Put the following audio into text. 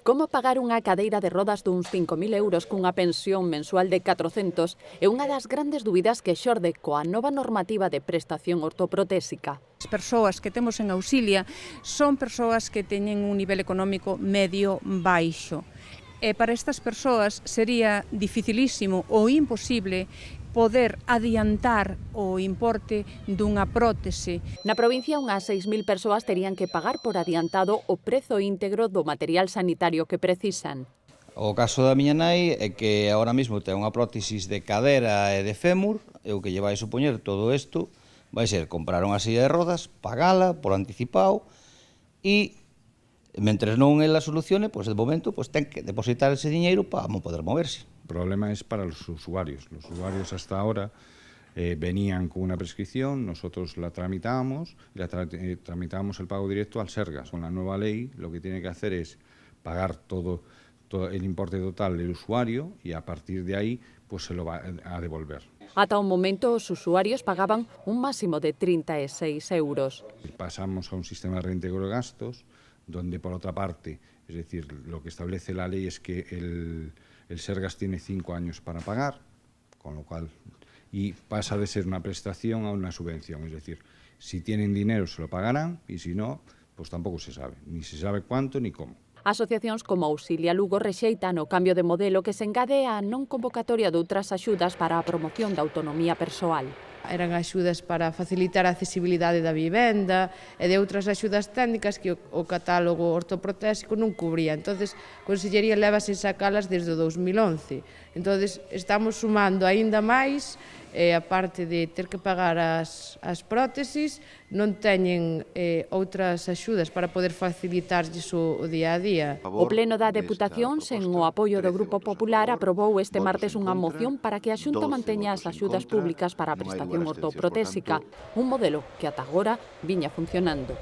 Como pagar unha cadeira de rodas duns 5.000 euros cunha pensión mensual de 400 é unha das grandes dúbidas que xorde coa nova normativa de prestación ortoprotésica. As persoas que temos en Auxilia son persoas que teñen un nivel económico medio baixo. E para estas persoas sería dificilísimo ou imposible poder adiantar o importe dunha prótese. Na provincia, unhas 6.000 persoas terían que pagar por adiantado o prezo íntegro do material sanitario que precisan. O caso da miña nai é que agora mesmo ten unha prótesis de cadera e de fémur, e o que lle vai supoñer todo isto vai ser comprar unha silla de rodas, pagala por anticipado e, mentres non ela solucione, de momento ten que depositar ese diñeiro para non poder moverse. El problema es para los usuarios. Los usuarios hasta ahora venían con una prescripción, nosotros la tramitamos, tramitamos el pago directo al Sergas. Con la nueva ley lo que tiene que hacer es pagar todo el importe total del usuario y a partir de ahí pues se lo va a devolver. Ata o momento os usuarios pagaban un máximo de 36 euros. Pasamos a un sistema de reintegro de gastos, donde por otra parte, es decir, lo que establece la ley es que el Sergas tiene 5 años para pagar, con lo cual, y pasa de ser una prestación a una subvención, es decir, si tienen dinero se lo pagarán y si no, pues tampoco se sabe, ni se sabe cuánto ni cómo. Asociacións como Auxilia Lugo rexeitan o cambio de modelo que se engade á non convocatoria de outras axudas para a promoción da autonomía persoal. Eran axudas para facilitar a accesibilidade da vivenda e de outras axudas técnicas que o catálogo ortoprotésico non cubría. Entonces, a Consellería leva sen sacalas desde o 2011. Entonces, estamos sumando aínda máis, a parte de ter que pagar as prótesis, non teñen outras axudas para poder facilitarlles o día a día. O Pleno da Deputación, sen o apoio do Grupo Popular, aprobou este martes unha moción para que a Xunta manteña as axudas públicas para a prestación ortoprotésica, un modelo que ata agora viña funcionando.